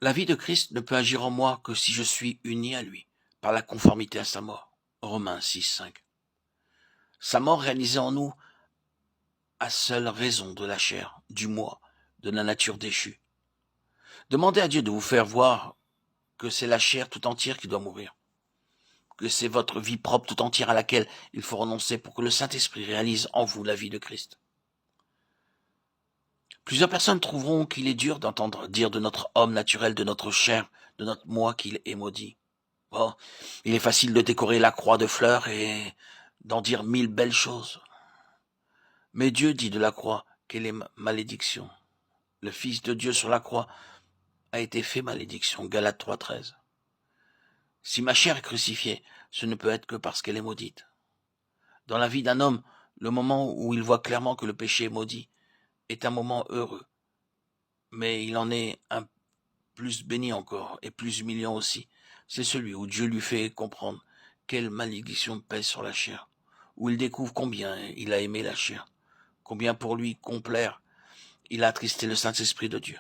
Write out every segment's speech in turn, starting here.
La vie de Christ ne peut agir en moi que si je suis uni à lui, par la conformité à sa mort. Romains 6, 5. Sa mort réalisée en nous a seule raison de la chair, du moi, de la nature déchue. Demandez à Dieu de vous faire voir que c'est la chair tout entière qui doit mourir, que c'est votre vie propre tout entière à laquelle il faut renoncer pour que le Saint-Esprit réalise en vous la vie de Christ. Plusieurs personnes trouveront qu'il est dur d'entendre dire de notre homme naturel, de notre chair, de notre moi qu'il est maudit. Bon, il est facile de décorer la croix de fleurs et d'en dire 1000 belles choses. Mais Dieu dit de la croix qu'elle est malédiction. Le Fils de Dieu sur la croix a été fait malédiction. Galates 3,13. Si ma chair est crucifiée, ce ne peut être que parce qu'elle est maudite. Dans la vie d'un homme, le moment où il voit clairement que le péché est maudit est un moment heureux. Mais il en est un plus béni encore et plus humiliant aussi. C'est celui où Dieu lui fait comprendre quelle malédiction pèse sur la chair, où il découvre combien il a aimé la chair, combien pour lui complaire il a attristé le Saint-Esprit de Dieu.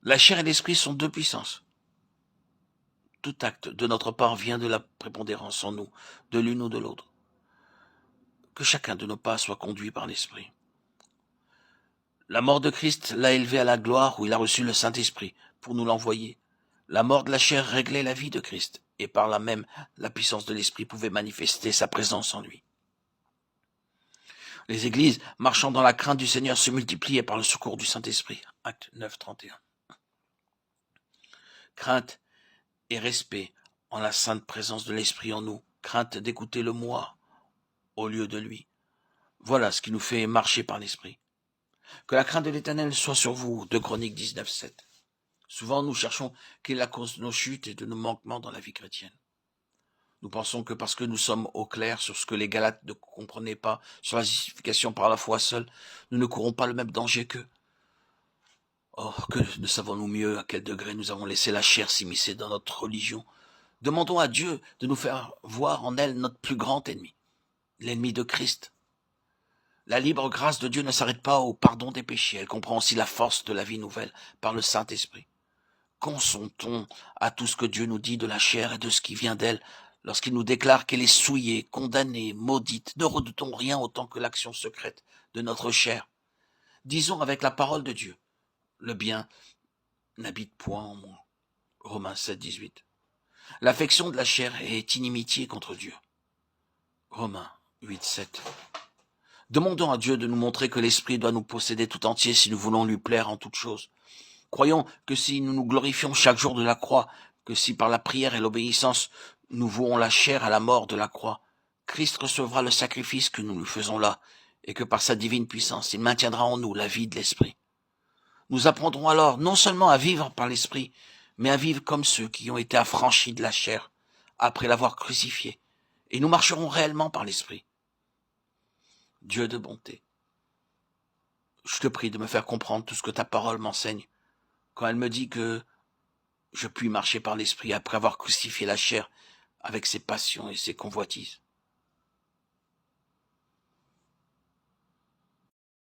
La chair et l'esprit sont deux puissances. Tout acte de notre part vient de la prépondérance en nous, de l'une ou de l'autre. Que chacun de nos pas soit conduit par l'esprit. La mort de Christ l'a élevé à la gloire où il a reçu le Saint-Esprit pour nous l'envoyer. La mort de la chair réglait la vie de Christ, et par là même, la puissance de l'Esprit pouvait manifester sa présence en lui. Les églises, marchant dans la crainte du Seigneur, se multipliaient par le secours du Saint-Esprit. Acte 9, 31. Crainte et respect en la sainte présence de l'Esprit en nous. Crainte d'écouter le moi au lieu de lui. Voilà ce qui nous fait marcher par l'Esprit. Que la crainte de l'Éternel soit sur vous. 2 Chroniques 19, 7. Souvent, nous cherchons quelle est la cause de nos chutes et de nos manquements dans la vie chrétienne. Nous pensons que parce que nous sommes au clair sur ce que les Galates ne comprenaient pas, sur la justification par la foi seule, nous ne courons pas le même danger qu'eux. Oh, que ne savons-nous mieux à quel degré nous avons laissé la chair s'immiscer dans notre religion. Demandons à Dieu de nous faire voir en elle notre plus grand ennemi, l'ennemi de Christ. La libre grâce de Dieu ne s'arrête pas au pardon des péchés, elle comprend aussi la force de la vie nouvelle par le Saint-Esprit. Consentons à tout ce que Dieu nous dit de la chair et de ce qui vient d'elle, lorsqu'il nous déclare qu'elle est souillée, condamnée, maudite. Ne redoutons rien autant que l'action secrète de notre chair. Disons avec la parole de Dieu, le bien n'habite point en moi. Romains 7, 18. L'affection de la chair est inimitié contre Dieu. Romains 8, 7. Demandons à Dieu de nous montrer que l'Esprit doit nous posséder tout entier si nous voulons lui plaire en toutes choses. Croyons que si nous nous glorifions chaque jour de la croix, que si par la prière et l'obéissance nous vouons la chair à la mort de la croix, Christ recevra le sacrifice que nous lui faisons là, et que par sa divine puissance, il maintiendra en nous la vie de l'Esprit. Nous apprendrons alors non seulement à vivre par l'Esprit, mais à vivre comme ceux qui ont été affranchis de la chair, après l'avoir crucifié, et nous marcherons réellement par l'Esprit. Dieu de bonté, je te prie de me faire comprendre tout ce que ta parole m'enseigne, quand elle me dit que je puis marcher par l'Esprit après avoir crucifié la chair avec ses passions et ses convoitises.